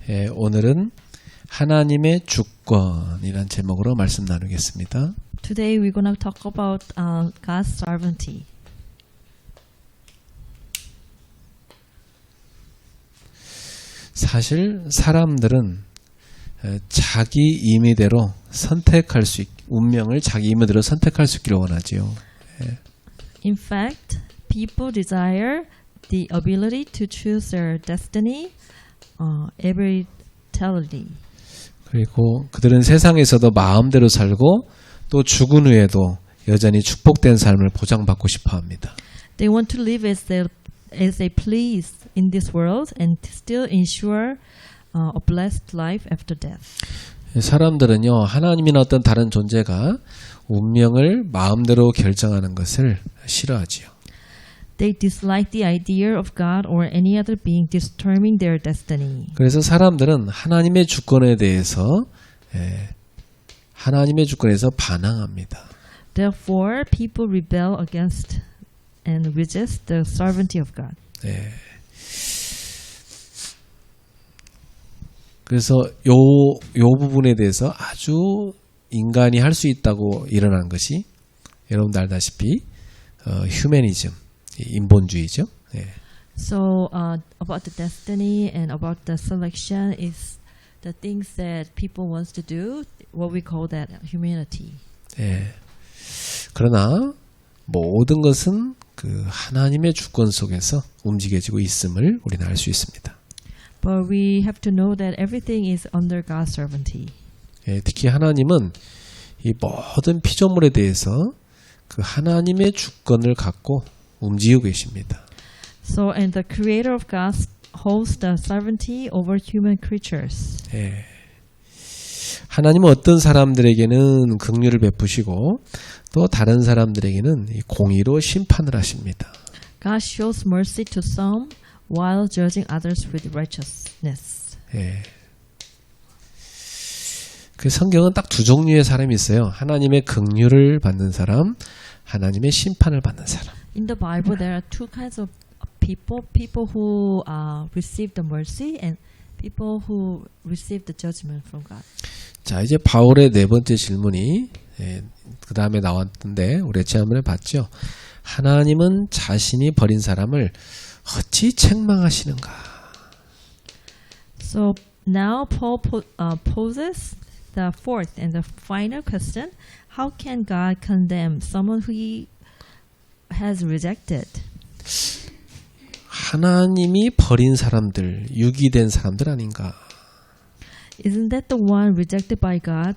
오늘은 하나님의 주권이란 제목으로 말씀 나누겠습니다. Today we're going to talk about God's sovereignty. 사실 사람들은 자기 임의대로 선택할 수 운명을 자기 임의대로 선택할 수 있기를 원하지요. In fact, people desire the ability to choose their destiny arbitrarily. 그리고 그들은 세상에서도 마음대로 살고 또 죽은 후에도 여전히 축복된 삶을 보장받고 싶어 합니다. They want to live as they please in this world and still ensure a blessed life after death. 사람들은요, 하나님이나 어떤 다른 존재가 운명을 마음대로 결정하는 것을 싫어하지요. They dislike the idea of God or any other being determining their destiny. 그래서 사람들은 하나님의 주권에 대해서 반항합니다. Therefore, people rebel against and resist the sovereignty of God. 그래서 요 부분에 대해서 아주 인간이 할 수 있다고 일어난 것이 여러분들 알다시피 휴머니즘, 인본주의죠. So about the destiny and about the selection is the things that people wants to do, what we call that humanity. 그러나 모든 것은 그 하나님의 주권 속에서 움직여지고 있음을 우리는 알 수 있습니다. But we have to know that everything is under God's sovereignty. 특히 하나님은 이 모든 피조물에 대해서 그 하나님의 주권을 갖고 움직이고 계십니다. So and the creator of God holds the sovereignty over human creatures. 하나님은 어떤 사람들에게는 긍휼을 베푸시고 또 다른 사람들에게는 공의로 심판을 하십니다. God shows mercy to some while judging others with righteousness. 그 성경은 딱 두 종류의 사람이 있어요. 하나님의 긍휼을 받는 사람, 하나님의 심판을 받는 사람. In the Bible, there are two kinds of people who receive the mercy and people who receive the judgment from God. 자, 이제 바울의 네 번째 질문이 그 다음에 나왔던데 우리 지난번에 봤죠. 하나님은 자신이 버린 사람을 어찌 책망하시는가? So now Paul poses the fourth and the final question: How can God condemn someone who He has rejected? 하나님이 버린 사람들, 유기된 사람들 아닌가? Isn't that the one rejected by God?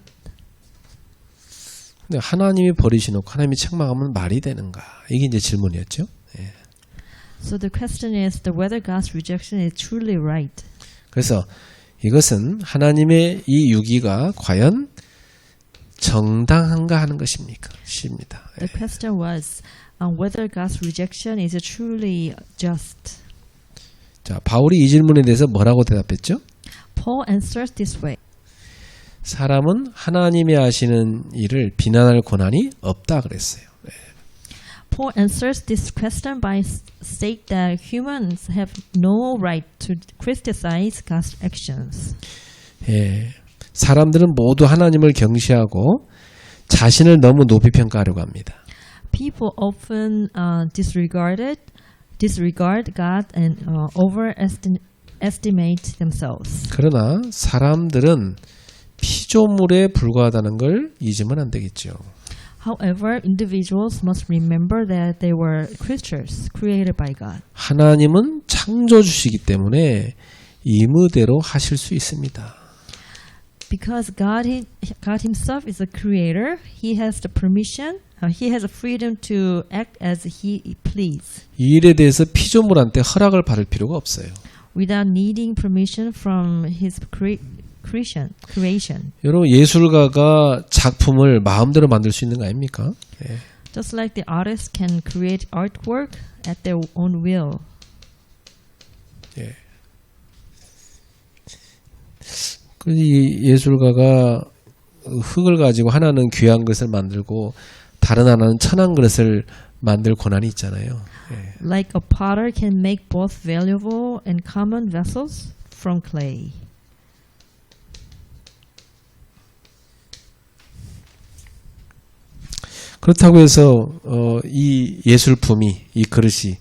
근데 하나님이 버리시놓고 하나님이 책망하면 말이 되는가? 이게 이제 질문이었죠. So the question is whether God's rejection is truly right. 그래서 이것은 하나님의 이 유기가 과연 정당한가 하는 것입니까? 십니다. The question was whether God's rejection is truly just. 자, 바울이 이 질문에 대해서 뭐라고 대답했죠? Paul answers this way. 사람은 하나님이 하시는 일을 비난할 권한이 없다 그랬어요. Paul answers this question by saying that humans have no right to criticize God's actions. 사람들은 모두 하나님을 경시하고 자신을 너무 높이 평가하려고 합니다. People often disregard God and overestimate themselves. 그러나 사람들은 피조물에 불과하다는 걸 잊으면 안 되겠죠. However, individuals must remember that they were creatures created by God. 하나님은 창조주시기 때문에 임의대로 하실 수 있습니다. Because God Himself is a creator, He has the permission, He has a freedom to act as He please. 이 일에 대해서 피조물한테 허락을 받을 필요가 없어요. Without needing permission from His creation. 여러분 예술가가 작품을 마음대로 만들 수 있는 거 아닙니까? Just like the artist can create artwork at their own will. 이 예술가가 흙을 가지고 하나는 귀한 것을 만들고 다른 하나는 천한 그릇을 만들 권한이 있잖아요. Like a potter can make both valuable and common vessels from clay. 그렇다고 해서 이 예술품이 이 그릇이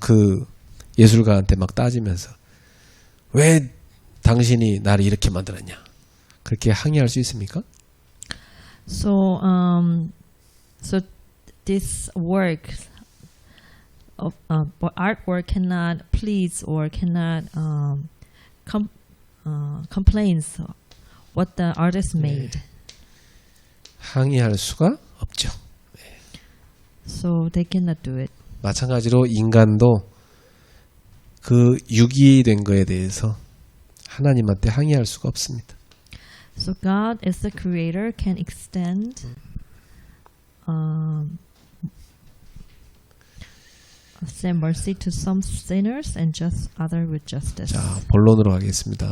그 예술가한테 막 따지면서 왜 당신이 나를 이렇게 만들었냐 그렇게 항의할 수 있습니까? So, so this work of artwork cannot please or cannot complains what the artist made. 항의할 수가 없죠. So they cannot do it. 마찬가지로 인간도 그 유기된 거에 대해서 하나님한테 항의할 수가 없습니다. So God, as the creator, can extend send mercy to some sinners and just other with justice. 자, 본론으로 가겠습니다.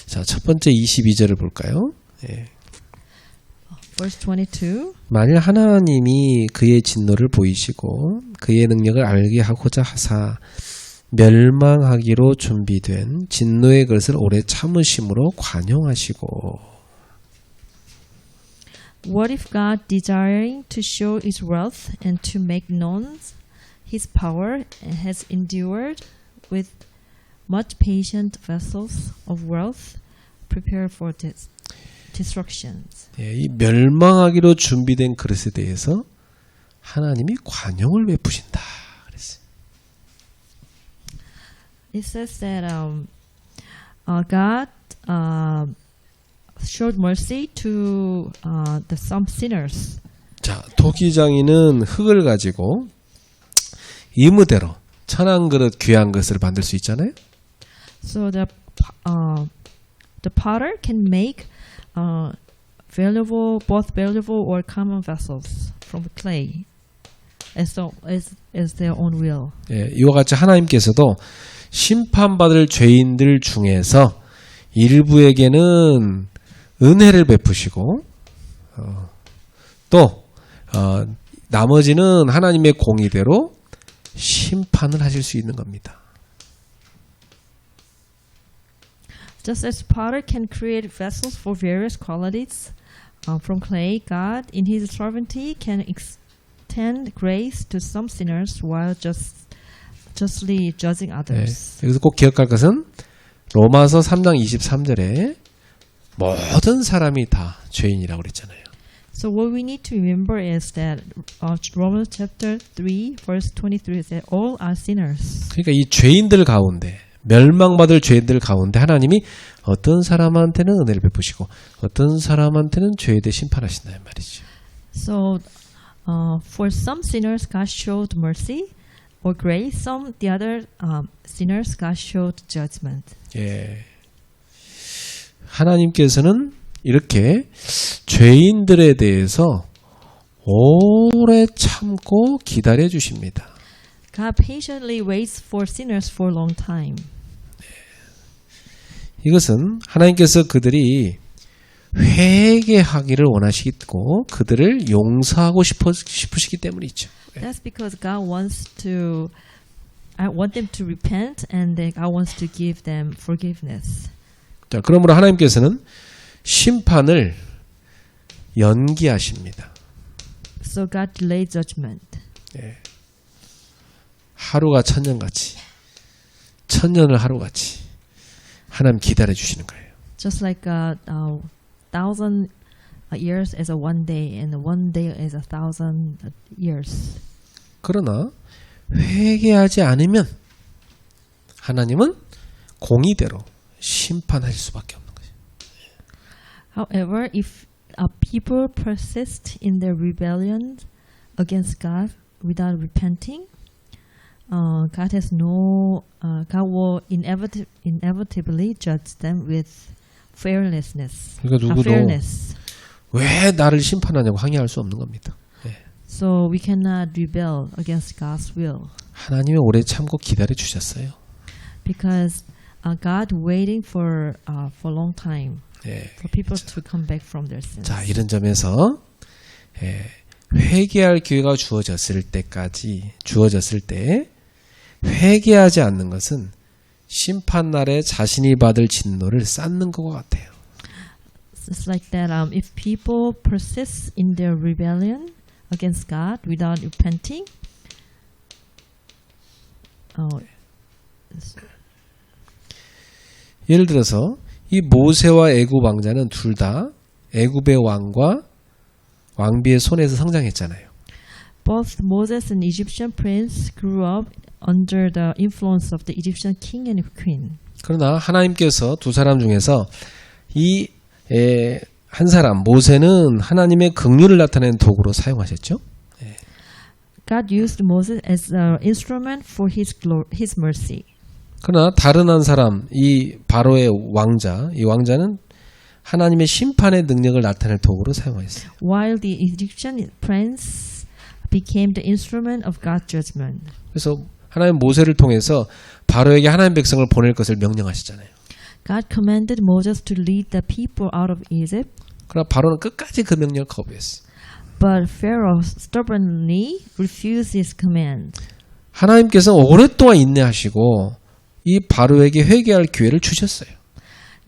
자, 첫 번째 22절을 볼까요? 예. Verse 22. 만일 하나님이 그의 진노를 보이시고 그의 능력을 알게 하고자 하사 멸망하기로 준비된 진노의 그릇을 오래 참으심으로 관용하시고 What if God, desiring to show His wrath and to make known His power, has endured with much patient vessels of wrath prepared for destructions? 예, 이 멸망하기로 준비된 그릇에 대해서 하나님이 관용을 베푸신다. 그랬어요. It says that God showed mercy to some sinners. 자, 토기장이는 흙을 가지고 이무대로 천한 그릇, 귀한 것을 만들 수 있잖아요. So the potter can make valuable, both valuable or common vessels from clay, as their own will. 예, 이와 같이 하나님께서도 심판받을 죄인들 중에서 일부에게는 은혜를 베푸시고 또 나머지는 하나님의 공의대로 심판을 하실 수 있는 겁니다. Just as potter can create vessels for various qualities from clay, God, in His sovereignty, can extend grace to some sinners while justly judging others. 네, 여기서 꼭 기억할 것은 로마서 3장 23절에 모든 사람이 다 죄인이라고 그랬잖아요. So what we need to remember is that Romans chapter 3 verse 23 is that all are sinners. 그러니까 이 죄인들 가운데 멸망받을 죄인들 가운데 하나님이 어떤 사람한테는 은혜를 베푸시고 어떤 사람한테는 죄에 대해 심판하신다는 말이죠. So for some sinners God showed mercy or grace. Some the other sinners God showed judgment. 예. 하나님께서는 이렇게 죄인들에 대해서 오래 참고 기다려 주십니다. God patiently waits for sinners for a long time. 이것은 하나님께서 그들이 회개하기를 원하시고 그들을 용서하고 싶으시기 때문이죠. That's because God wants to want them to repent and then God wants to give them forgiveness. 자, 그러므로 하나님께서는 심판을 연기하십니다. So God delayed judgment. 예. 하루가 천년같이 천년을 하루같이 하나님 기다려 주시는 거예요. Just like 1,000 years is a one day, and one day is 1,000 years. 그러나 회개하지 않으면 하나님은 공의대로 심판하실 수밖에 없는 거죠. However, if people persist in their rebellion against God without repenting, God will inevitably judge them with fearlessness. 그러니까 누구도 fairness. 왜 나를 심판하냐고 항의할 수 없는 겁니다. 예. So we cannot rebel against God's will 하나님이 오래 참고 기다려 주셨어요. because God waiting for a long time 예. for people to come back from their sins. 자, 이런 점에서 회개할 기회가 주어졌을 때 회개하지 않는 것은 심판 날에 자신이 받을 진노를 쌓는 것 같아요. It's like that. If people persist in their rebellion against God without repenting, 예를 들어서 이 모세와 애굽 왕자는 둘 다 애굽의 왕과 왕비의 손에서 성장했잖아요. both Moses and Egyptian prince grew up under the influence of the Egyptian king and queen. 그러나 하나님께서 두 사람 중에서 이 한 사람 모세는 하나님의 긍휼을 나타내는 도구로 사용하셨죠. God used Moses as an instrument for his mercy. 그러나 다른 한 사람 이 바로의 왕자, 이 왕자는 하나님의 심판의 능력을 나타낼 도구로 사용하였어요. While the Egyptian prince became the instrument of God's judgment. 그래서 하나님 모세를 통해서 바로에게 하나님 백성을 보낼 것을 명령하시잖아요. God commanded Moses to lead the people out of Egypt. 그러나 바로는 끝까지 그 명령을 거부했어요. But Pharaoh stubbornly refused his command. 하나님께서 오랫동안 인내하시고 이 바로에게 회개할 기회를 주셨어요.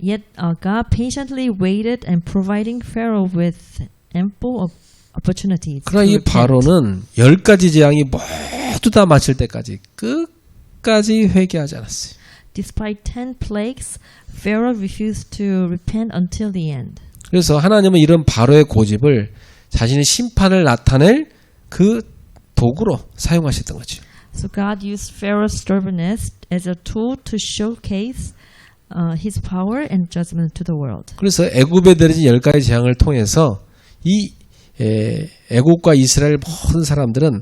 Yet God patiently waited and providing Pharaoh with ample opportunities. 그러나 이 바로는 10가지 재앙이 모두 다 마칠 때까지 끝까지 회개하지 않았어요. Despite 10 plagues, Pharaoh refused to repent until the end. 그래서 하나님은 이런 바로의 고집을 자신의 심판을 나타낼 그 도구로 사용하셨던 거죠. So God used Pharaoh's stubbornness as a tool to showcase his power and judgment to the world. 그래서 애굽에 내려진 10가지 재앙을 통해서 이 애굽과 이스라엘 모든 사람들은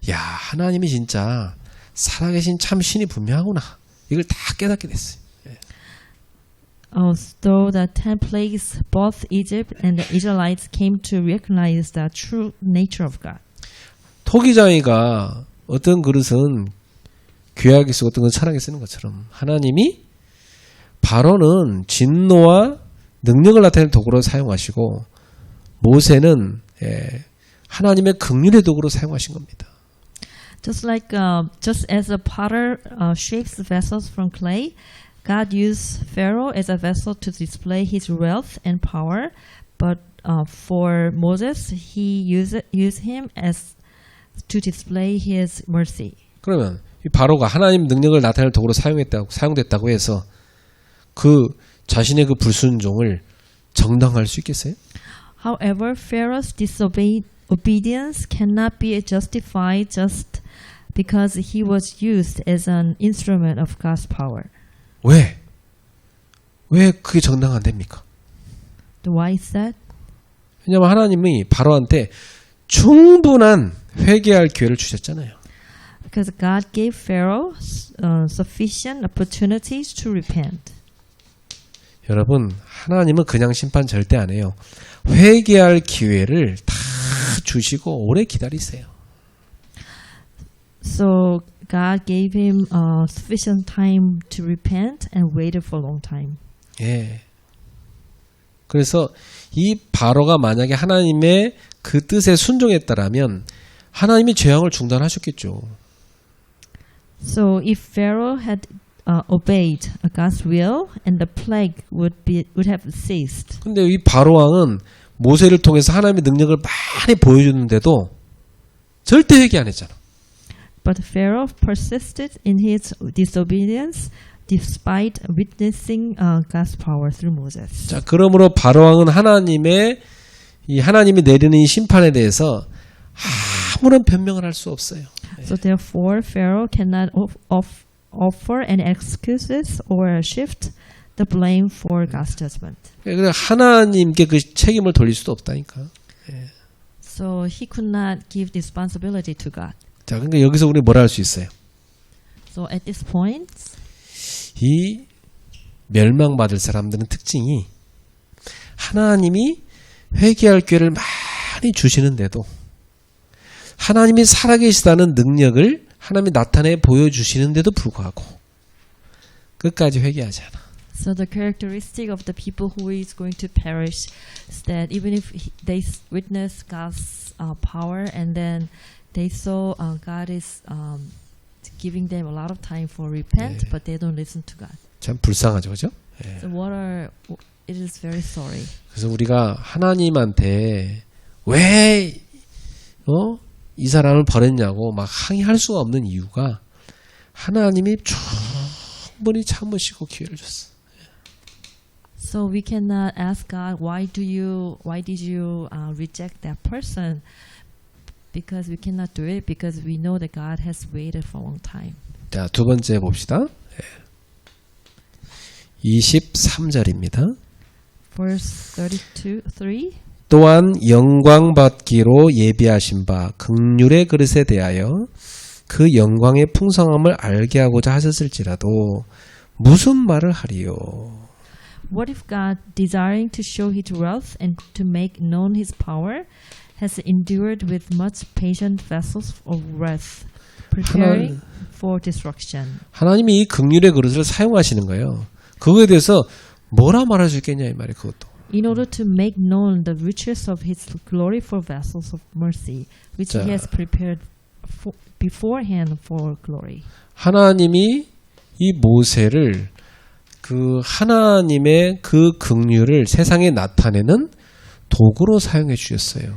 야 하나님이 진짜 살아계신 참 신이 분명하구나. 이걸 다 깨닫게 됐어요. Though the 10 plagues, both Egypt and the Israelites came to recognize the true nature of God. 토기장이가 어떤 그릇은 귀하게 쓰고 어떤 건 천하게 쓰는 것처럼 하나님이 바로는 진노와 능력을 나타내는 도구로 사용하시고 모세는 하나님의 긍휼의 도구로 사용하신 겁니다. Just as a potter shapes vessels from clay, God used Pharaoh as a vessel to display his wealth and power, but for Moses, he used him as to display his mercy. 그러면 이 바로가 하나님 능력을 나타낼 도구로 사용됐다고 해서 그 자신의 그 불순종을 정당화할 수 있겠어요? However, Pharaoh's disobedience cannot be justified just because he was used as an instrument of God's power. 왜? 왜 그게 정당 안 됩니까? Why is that? 왜냐하면 하나님이 바로한테 충분한 회개할 기회를 주셨잖아요. Because God gave Pharaoh sufficient opportunities to repent. 여러분, 하나님은 그냥 심판 절대 안 해요. 회개할 기회를 다 주시고 오래 기다리세요. So God gave him sufficient time to repent and waited for a long time. 예. 그래서 이 바로가 만약에 하나님의 그 뜻에 순종했다라면 하나님이 재앙을 중단하셨겠죠. So if Pharaoh had obeyed God's will, and the plague would have ceased. 근데 이 바로 왕은 모세를 통해서 하나님의 능력을 많이 보여줬는데도 절대 회개 안 했잖아. But Pharaoh persisted in his disobedience despite witnessing God's power through Moses. 자, 그러므로 바로 왕은 하나님이 내리는 이 심판에 대해서 아무런 변명을 할 수 없어요. So therefore, Pharaoh cannot offer any excuses or shift the blame for God's judgment. 그래서 하나님께 그 책임을 돌릴 수도 없다니까. So he could not give responsibility to God. 자, 그러니까 여기서 우리 뭐라 할 수 있어요? So at this point, 이 멸망받을 사람들은 특징이 하나님이 회개할 기회를 많이 주시는데도 하나님이 살아계시다는 능력을 하나님이 나타내 보여주시는데도 불구하고 끝까지 회개하지 않아. so the characteristic of the people who is going to perish is that even if they witness God's power and then they saw God is giving them a lot of time for repent, but they don't listen to God. 참 불쌍하죠, 그죠? So it is very sorry. 그래서 우리가 하나님한테 왜 이 사람을 버렸냐고 막 항의할 수가 없는 이유가 하나님이 충분히 참으시고 기회를 줬어. So we cannot ask God, why did you reject that person? Because we cannot do it because we know that God has waited for a long time. 자, 두 번째 봅시다. 23절입니다. Verse 32, 3. 또한 영광 받기로 예비하신 바 긍휼의 그릇에 대하여 그 영광의 풍성함을 알게 하고자 하셨을지라도 무슨 말을 하리요? What if God, desiring to show his wealth and to make known his power, has endured with much patient vessels of wrath, preparing for destruction? 하나님이 이 긍휼의 그릇을 사용하시는 거예요. 그거에 대해서 뭐라 말할 수 있겠냐 이 말이에요. 그것도. In order to make known the riches of his glory for vessels of mercy, which he has prepared beforehand for glory. 하나님이 이 모세를 그 하나님의 그 긍휼을 세상에 나타내는 도구로 사용해 주셨어요.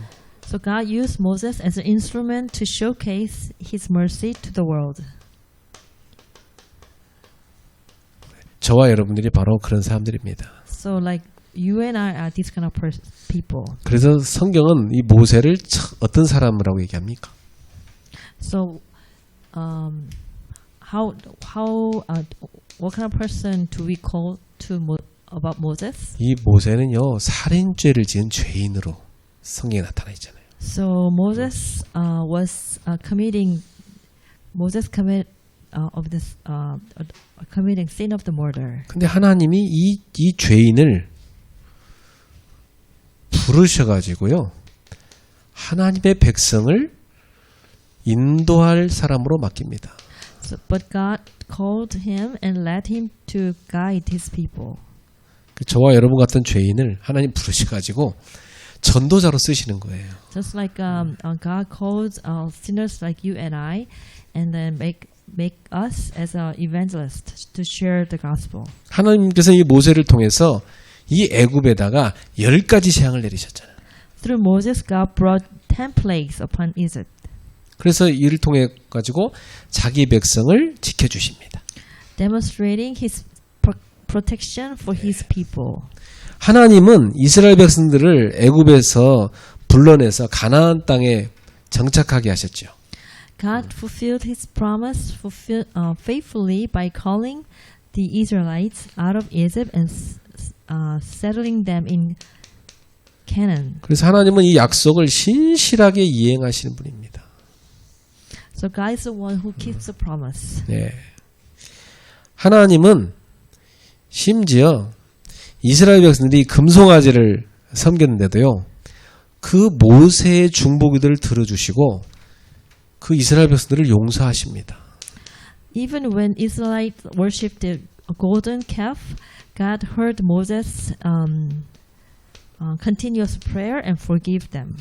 So God used Moses as an instrument to showcase his mercy to the world. 저와 여러분들이 바로 그런 사람들입니다. So like you and I are these kind of people. 그래서 성경은 이 모세를 어떤 사람이라고 얘기합니까? So what kind of person do we call about Moses? 이 모세는요 살인죄를 지은 죄인으로 성경에 나타나 있잖아요. So Moses committing sin of the murder. 근데 하나님이 이 죄인을 부르셔가지고요 하나님의 백성을 인도할 사람으로 맡깁니다. So, but God called him and led him to guide his people. 저와 여러분 같은 죄인을 하나님 부르셔가지고 전도자로 쓰시는 거예요. Just like God called sinners like you and I, and then make us as an evangelist to share the gospel. 하나님께서 이 모세를 통해서 이 애굽에다가 10가지 재앙을 내리셨잖아요. Through Moses, God brought 10 plagues upon Egypt. 그래서 이를 통해 가지고 자기 백성을 지켜주십니다. Demonstrating his protection for his people. 하나님은 이스라엘 백성들을 애굽에서 불러내서 가나안 땅에 정착하게 하셨죠. God fulfilled his promise faithfully by calling the Israelites out of Egypt and settling them in Canaan. 그래서 하나님은 이 약속을 신실하게 이행하시는 분입니다. So God is the one who keeps the promise. 네. 하나님은 심지어 이스라엘 백성들이 금송아지를 섬겼는데도요. 그 모세의 중보기도를 들어주시고 그 이스라엘 백성들을 용서하십니다. Even when Israelites worshipped the golden calf, God heard Moses' continuous prayer and forgave them.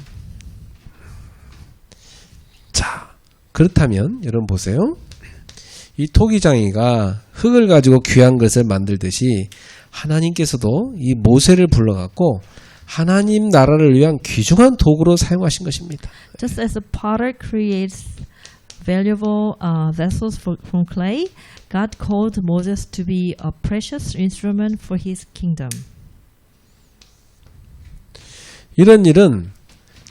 자, 그렇다면 여러분 보세요. 이 토기장이가 흙을 가지고 귀한 것을 만들듯이 하나님께서도 이 모세를 불러갖고 하나님 나라를 위한 귀중한 도구로 사용하신 것입니다. Just as a potter creates valuable vessels from clay, God called Moses to be a precious instrument for his kingdom. 이런 일은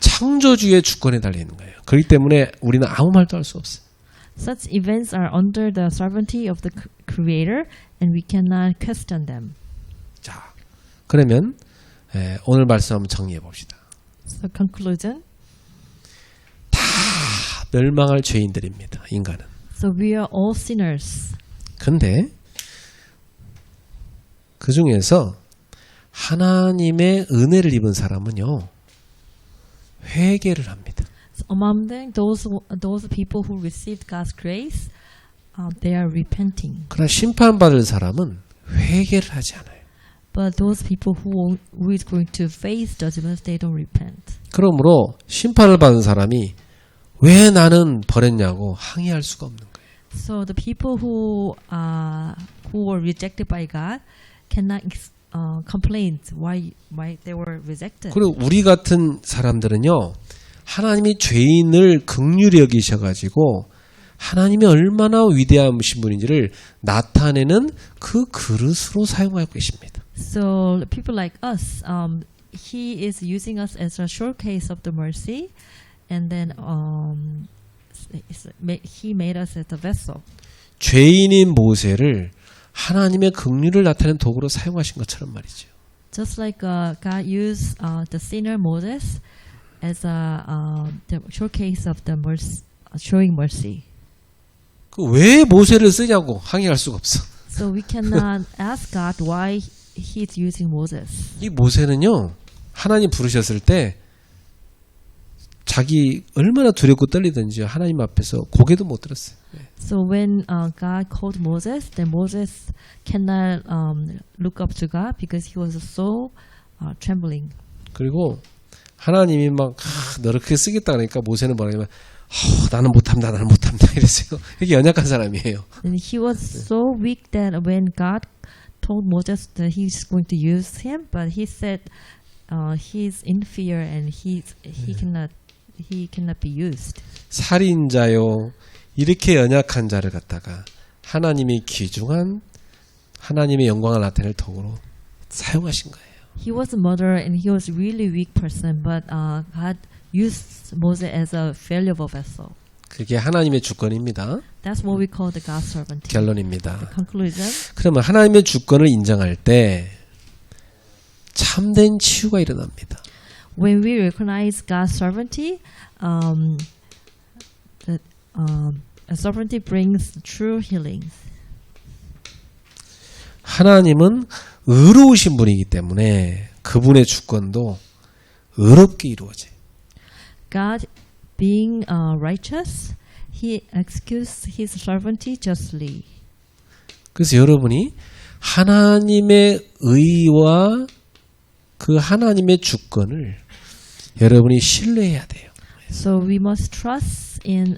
창조주의 주권에 달려 있는 거예요. 그렇기 때문에 우리는 아무 말도 할 수 없어요. Such events are under the sovereignty of the Creator, and we cannot question them. 자, 그러면 오늘 말씀 한번 정리해 봅시다. So conclusion. 다 멸망할 죄인들입니다. 인간은. So we are all sinners. 근데 그 중에서 하나님의 은혜를 입은 사람은요. 회개를 합니다. So among them, those people who received God's grace, they are repenting. 그러나 심판받을 사람은 회개를 하지 않아요. But those people who is going to face judgment, they don't repent. 그러므로 심판을 받은 사람이 왜 나는 버렸냐고 항의할 수가 없는 거예요. So the people who were rejected by God, cannot complain why they were rejected. 그리고 우리 같은 사람들은요, 하나님이 죄인을 긍휼히 여기셔가지고 하나님이 얼마나 위대하신 분인지를 나타내는 그 그릇으로 사용하고 계십니다. So people like us, he is using us as a showcase of the mercy, and then he made us as a vessel. 죄인인 모세를 하나님의 긍휼을 나타내는 도구로 사용하신 것처럼 말이죠. Just like God used the sinner Moses as the showcase of the mercy, showing mercy. 왜 모세를 쓰냐고 항의할 수가 없어. So we cannot ask God why He's using Moses. 이 모세는요, 하나님 부르셨을 때 자기 얼마나 두렵고 떨리든지 하나님 앞에서 고개도 못 들었어요. So when God called Moses, then Moses cannot look up to God because he was so trembling. 그리고 하나님이 막 너를 그렇게 쓰겠다 그러니까 모세는 뭐라냐면 나는 못합니다. 이랬어요. 되게 연약한 사람이에요. And he was so weak that when God told Moses that he's going to use him, but he said he's in fear and he cannot be used. 살인자요. 이렇게 연약한 자를 갖다가 하나님이 귀중한 하나님의 영광을 나타낼 도구로 사용하신 거예요. He was a murderer and he was a really weak person, but God used Moses as a valuable vessel. 그게 하나님의 주권입니다. That's what we call the God sovereignty. 결론입니다. Conclusion. 그러면 하나님의 주권을 인정할 때 참된 치유가 일어납니다. When we recognize God's sovereignty, sovereignty brings true healing. 하나님은 의로우신 분이기 때문에 그분의 주권도 의롭게 이루어져요. God, being righteous, He executes His sovereignty justly. 그래서 여러분이 하나님의 의와 그 하나님의 주권을 여러분이 신뢰해야 돼요. So we must trust in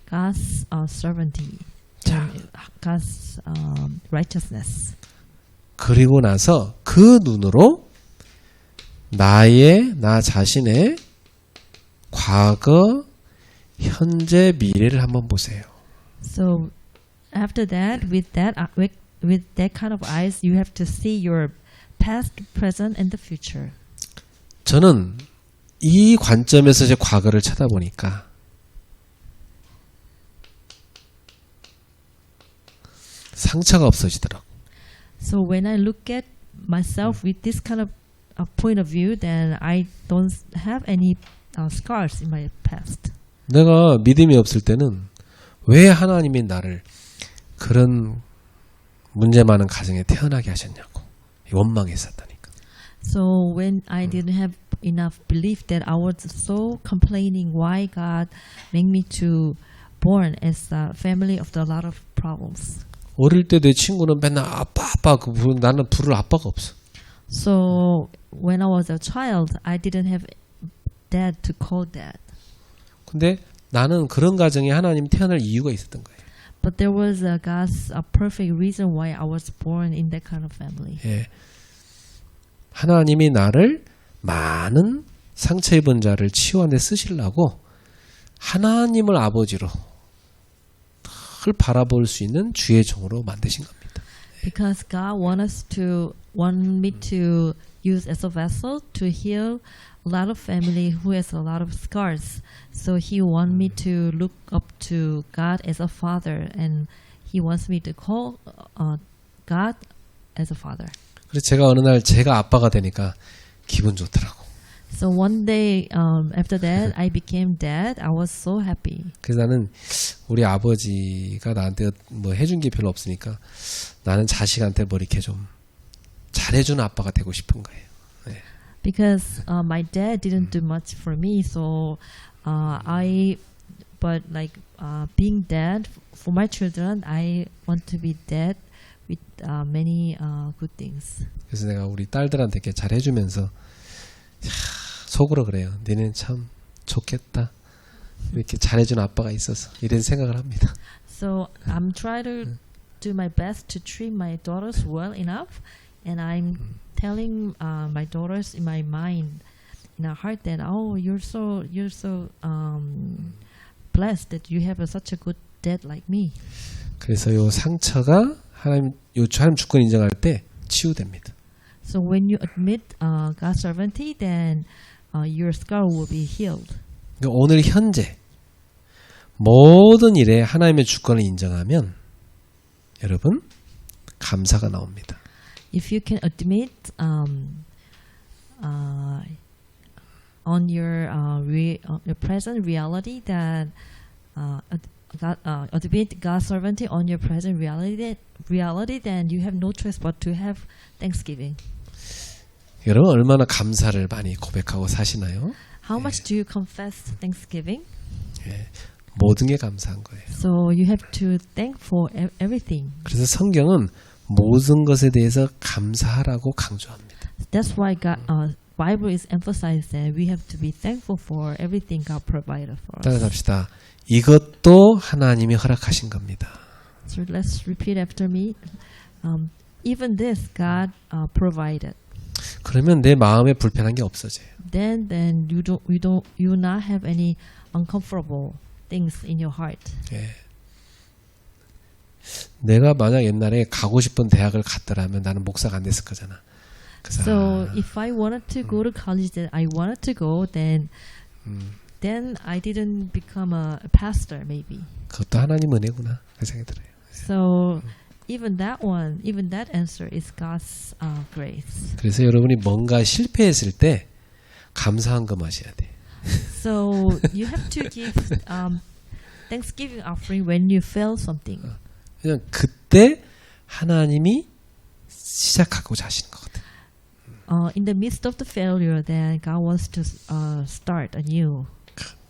God's sovereignty, God's righteousness. 그리고 나서 그 눈으로 나 자신의 과거, 현재, 미래를 한번 보세요. So after that, with that kind of eyes, you have to see your past, present, and the future. 저는 이 관점에서 제 과거를 쳐다보니까 상처가 없어지더라고. So when I look at myself with this kind of point of view, then I don't have any scars in my past. 내가 믿음이 없을 때는 왜 하나님이 나를 그런 문제 많은 가정에 태어나게 하셨냐고 원망했었다니까. So when I didn't have enough belief that I was so complaining why God made me to born as a family of a lot of problems. 어릴 때 내 친구는 맨날 아빠 나는 부를 아빠가 없어. So when I was a child, I didn't have dad to call dad. 근데 나는 그런 가정에 하나님이 태어날 이유가 있었던 거예요. But there was God's perfect reason why I was born in that kind of family. 예. 하나님이 나를 많은 상처 입은 자를 치유하는 데 쓰시려고 하나님을 아버지로 늘 바라볼 수 있는 주의 종으로 만드신 겁니다. Because God want me to use as a vessel to heal a lot of family who has a lot of scars. So He want me to look up to God as a father, and He wants me to call God as a father. 그래서 제가 어느 날 제가 아빠가 되니까 기분 좋더라고. So one day after that, I became dad. I was so happy. 그래서 나는 우리 아버지가 나한테 뭐 해준 게 별로 없으니까 나는 자식한테 뭐 이렇게 좀 잘해주는 아빠가 되고 싶은 거예요. 네. Because my dad didn't do much for me, so being dad for my children, I want to be dad with many good things. 그래서 내가 우리 딸들한테 이렇게 잘해주면서 속으로 그래요. 너는 참 좋겠다. 이렇게 잘해준 아빠가 있어서 이런 생각을 합니다. So I'm trying to do my best to treat my daughters well enough, and I'm telling my daughters in my mind, in our heart, that oh, you're so blessed that you have such a good dad like me. 그래서 요 상처가 하나님 주권 인정할 때 치유됩니다. So when you admit God's sovereignty, then your scar will be healed. 그러니까 오늘 현재 모든 일에 하나님의 주권을 인정하면 여러분 감사가 나옵니다. If you can admit on your present reality that admit God's sovereignty on your present reality, then you have no choice but to have thanksgiving. 여러분 얼마나 감사를 많이 고백하고 사시나요? How much do you confess thanksgiving? 예, 모든 게 감사한 거예요. So you have to thank for everything. 그래서 성경은 모든 것에 대해서 감사하라고 강조합니다. That's why Bible is emphasized that we have to be thankful for everything God provided for us. 따라갑시다. 이것도 하나님이 허락하신 겁니다. So let's repeat after me. Even this God provided. 그러면 내 마음에 불편한 게 없어져요. Then you will not have any uncomfortable things in your heart. 예. 내가 만약 옛날에 가고 싶은 대학을 갔더라면 나는 목사가 안 됐을 거잖아. 그래서 So if I wanted to go to college that I wanted to go, then I didn't become a pastor maybe. 그것도 하나님 은혜구나 그 생각이 들어요. So even that answer is God's grace. 그래서 여러분이 뭔가 실패했을 때 감사한 거 마셔야 돼. So you have to give Thanksgiving offering when you fail something. 그냥 그때 하나님이 시작하고자 하시는 거거든. In the midst of the failure, then God wants to start anew.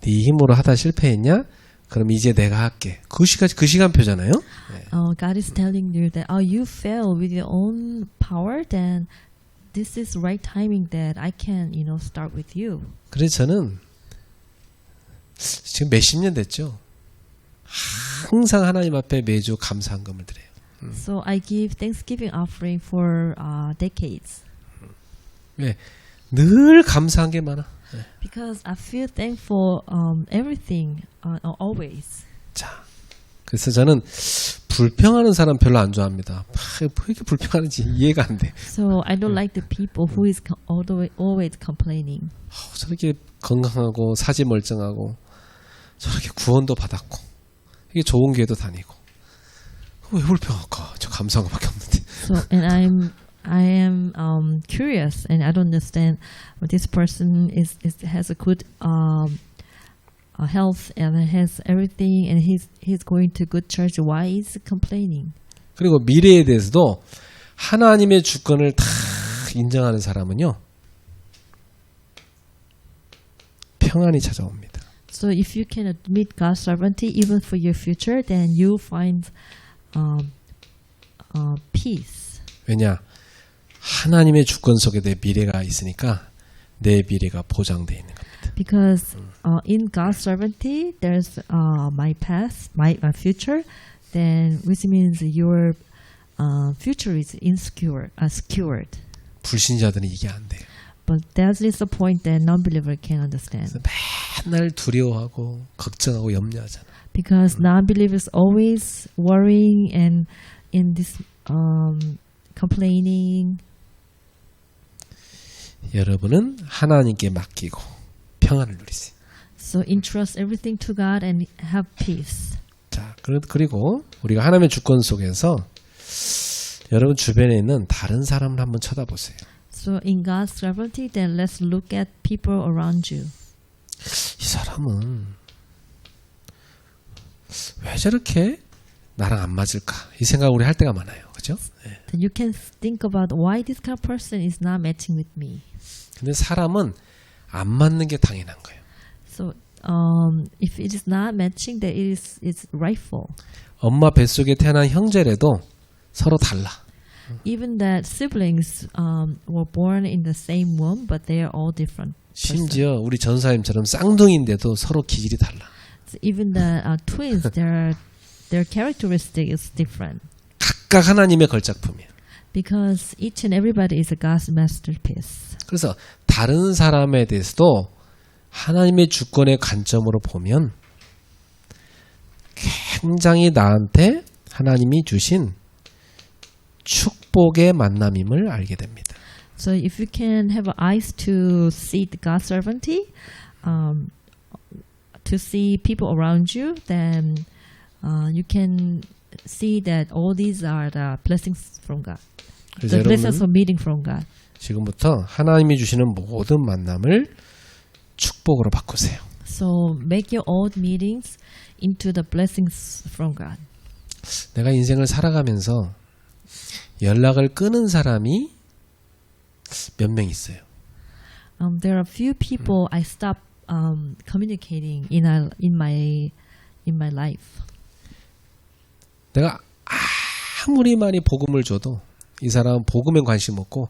네 힘으로 하다 실패했냐? 그럼 이제 내가 할게. 그 시간표잖아요. 네. God is telling you that you fail with your own power, then this is right timing that I can, start with you. 그래서 저는 지금 몇십 년 됐죠. 항상 하나님 앞에 매주 감사한 금을 드려요. So I give Thanksgiving offering for decades. 왜? 늘 감사한 게 많아. Because I feel thankful everything always. 자, 그래서 저는 불평하는 사람 별로 안 좋아합니다. 왜 이렇게 불평하는지 이해가 안 돼. So I don't like the people who is always complaining. 저렇게 건강하고 사지 멀쩡하고 저렇게 구원도 받았고 이게 좋은 교회도 다니고 왜 불평할까? 저 감사한 것밖에 없는데. So and I am curious, and I don't understand. This person has a good health and has everything, and he's going to good church. Why is he complaining? 그리고 미래에 대해서도 하나님의 주권을 다 인정하는 사람은요 평안이 찾아옵니다. So if you can admit God's sovereignty even for your future, then you find peace. 왜냐? 하나님의 주권 속에 내 미래가 있으니까 내 미래가 보장되어 있는 겁니다. Because in God's sovereignty, there's my past, my future, then which means your future is secured. 불신자들은 이게 안 돼요. But that is the point that non-believer can understand. 맨날 두려워하고 걱정하고 염려하잖아. Because non-believers always worrying and in this complaining. 여러분은 하나님께 맡기고 평안을 누리세요. So entrust everything to God and have peace. 자, 그리고 우리가 하나님의 주권 속에서 여러분 주변에 있는 다른 사람을 한번 쳐다보세요. So in God's sovereignty, then let's look at people around you. 이 사람은 왜 저렇게 나랑 안 맞을까? 이 생각 우리 할 때가 많아요. 그죠? 네. Then you can think about why this kind of person is not matching with me. 근데 사람은 안 맞는 게 당연한 거예요. So if it is not matching, then it's rightful. 엄마 뱃속에 태어난 형제라도 서로 달라. Even that siblings were born in the same womb, but they are all different. 심지어 우리 전사님처럼 쌍둥이인데도 서로 기질이 달라. So even the twins, their characteristic is different. 각각 하나님의 걸작품이에요. Because each and everybody is a God's masterpiece. 그래서 다른 사람에 대해서도 하나님의 주권의 관점으로 보면 굉장히 나한테 하나님이 주신 축복의 만남임을 알게 됩니다. So if you can have eyes to see the God's sovereignty, to see people around you, then you can see that all these are the blessings from God. 그래서 The blessings 여러분은 of meeting from God. 지금부터 하나님이 주시는 모든 만남을 축복으로 바꾸세요. So make your old meetings into the blessings from God. 내가 인생을 살아가면서 연락을 끊은 사람이 몇 명 있어요. There are few people I stopped communicating in my life. 내가 아무리 많이 복음을 줘도 이 사람은 복음에 관심 없고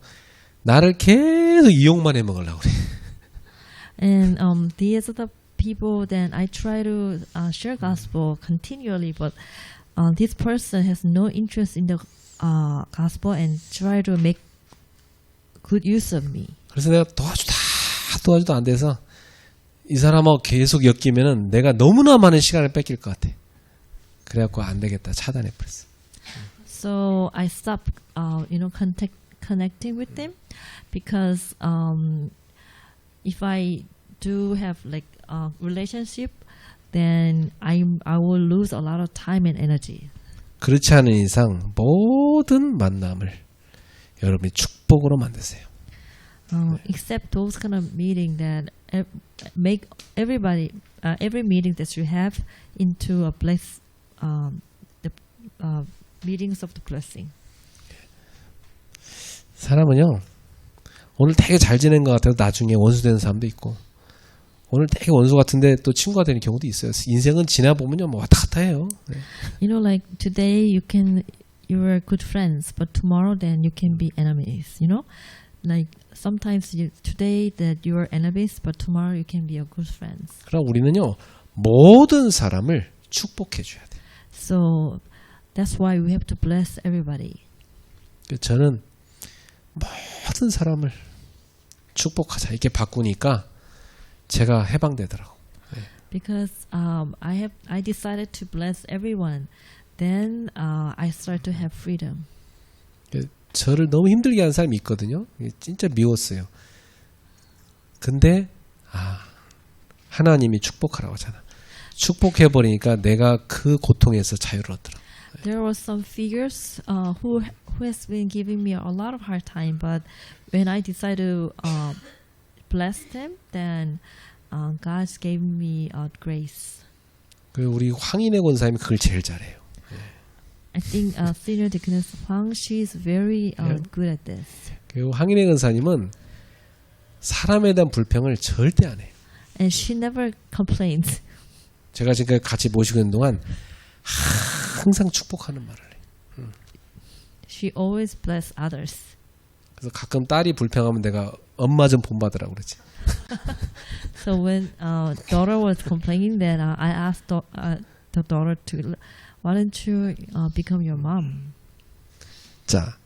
나를 계속 이용만 해먹으려고 그래. And these are the people that I try to share gospel continually, but this person has no interest in the gospel and try to make good use of me. 그래서 내가 도와줘도 안 돼서 이 사람하고 계속 엮이면은 내가 너무나 많은 시간을 뺏길 것 같아. 그래갖고 안 되겠다 차단해버렸어. So I stopped, connecting with them because if I do have like a relationship, then I will lose a lot of time and energy. 그렇지 않은 이상 모든 만남을 여러분이 축복으로 만드세요. Except those kind of meeting that make everybody, every meeting that you have into a bless, the meetings of the blessing. 사람은요 오늘 되게 잘 지낸 것 같아도 나중에 원수 되는 사람도 있고 오늘 되게 원수 같은데 또 친구가 되는 경우도 있어요. 인생은 지나 보면요 뭐 왔다 갔다 해요. 네. You know, like today you are good friends, but tomorrow then you can be enemies. You know, like sometimes today that you are enemies, but tomorrow you can be a good friends. 그럼 우리는요 모든 사람을 축복해 줘야 돼. So that's why we have to bless everybody. 저는 모든 사람을 축복하자 이렇게 바꾸니까 제가 해방되더라고. 네. Because I decided to bless everyone, then I start to have freedom. 저를 너무 힘들게 하는 사람이 있거든요. 진짜 미웠어요. 근데 하나님이 축복하라고 하잖아. 축복해버리니까 내가 그 고통에서 자유를 얻더라. There were some figures who has been giving me a lot of hard time, but when I decided to bless them, then God gave me grace. 우리 황인혜 권사님이 그걸 제일 잘해요. I think Senior Deaconess Huang, she is very good at this. 그리고 황인혜 권사님은 사람에 대한 불평을 절대 안 해요. And she never complains. 제가 지금 같이 모시고 있는 동안 항상 축복하는 말을 해요. She always bless others. 그래서 가끔 딸이 불평하면 내가 엄마 좀 본받으라고 그러지. So when daughter was complaining, that I asked the daughter to, why don't you become your mom? 자,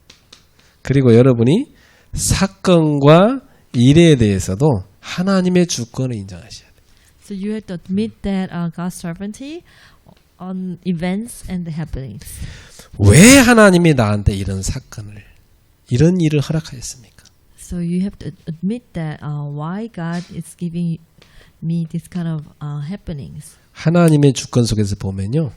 그리고 여러분이 사건과 일에 대해서도 하나님의 주권을 인정하셔야 돼요. So you have to admit that God's sovereignty on events and the happenings. 왜 하나님이 나한테 이런 사건을, 이런 일을 허락하였습니까? So you have to admit that why God is giving me this kind of happenings. 하나님의 주권 속에서 보면요.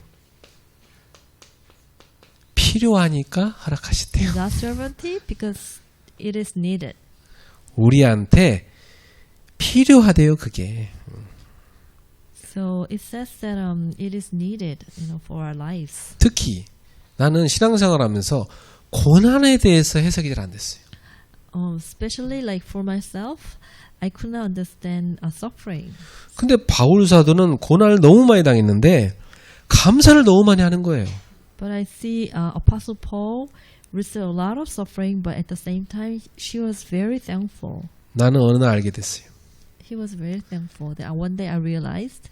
필요하니까 허락하시대요. God's sovereignty because it is needed. 우리한테 필요하대요, 그게. So it says that it is needed, for our lives. 특히 나는 신앙생활하면서 고난에 대해서 해석이 잘 안 됐어요. Especially like for myself, I could not understand suffering. 근데 바울 사도는 고난을 너무 많이 당했는데 감사를 너무 많이 하는 거예요. But I see Apostle Paul received a lot of suffering, but at the same time, she was very thankful. 나는 어느 날 알게 됐어요. He was very thankful. That one day I realized.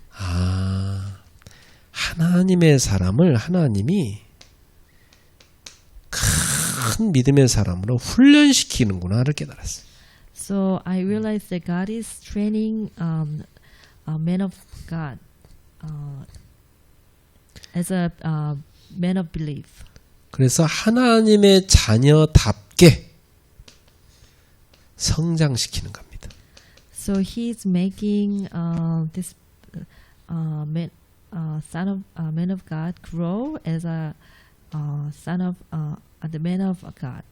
하나님의 사람을 하나님이 큰 믿음의 사람으로 훈련시키는구나를 깨달았어요. So I realized that God is training a man of God as a man of belief. 그래서 하나님의 자녀답게 성장시키는 겁니다. So he's making this man of God grow as a son of the man of God.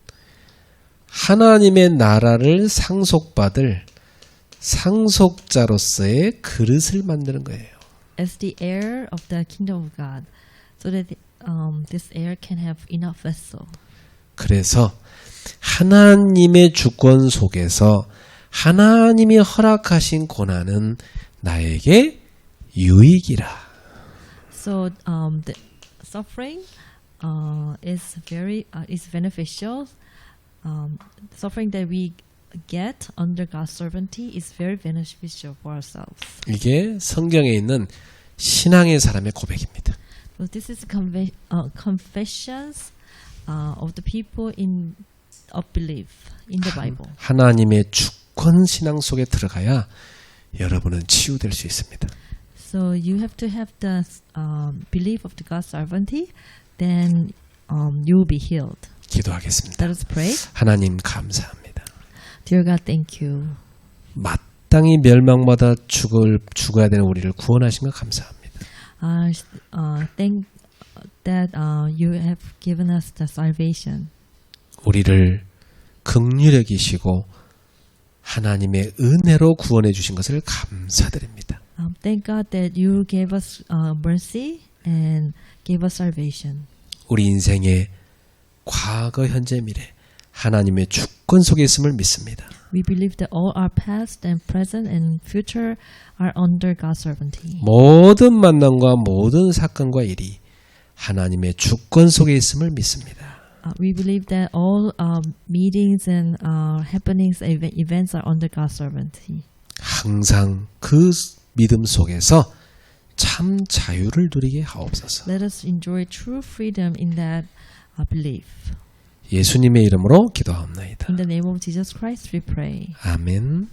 하나님의 나라를 상속받을 상속자로서의 그릇을 만드는 거예요. As the heir of the kingdom of God, so that this heir can have enough vessel. 그래서 하나님의 주권 속에서 하나님이 허락하신 고난은 나에게 유익이라. So the suffering is beneficial. Suffering that we get under God's sovereignty is very beneficial for ourselves. 이게 성경에 있는 신앙의 사람의 고백입니다. So this is confessions of the people of belief in the Bible. 하나님의 주권 신앙 속에 들어가야 여러분은 치유될 수 있습니다. So you have to have the belief of the God's sovereignty, then you will be healed. 기도하겠습니다. Let us pray. 하나님 감사합니다. Dear God, thank you. 마땅히 멸망받아 죽어야 되는 우리를 구원하신 것 감사합니다. Thank that you have given us the salvation. 우리를 긍휼히 여기시고 하나님의 은혜로 구원해 주신 것을 감사드립니다. Thank God that you gave us mercy and gave us salvation. 우리 인생의 과거, 현재, 미래 하나님의 주권 속에 있음을 믿습니다. We believe that all our past and present and future are under God's sovereignty. 모든 만남과 모든 사건과 일이 하나님의 주권 속에 있음을 믿습니다. We believe that all meetings and happenings, events are under God's sovereignty. 항상 그 믿음 속에서 참 자유를 누리게 하옵소서. Let us enjoy true freedom in that belief. 예수님의 이름으로 기도하옵나이다. In the name of Jesus Christ we pray. 아멘.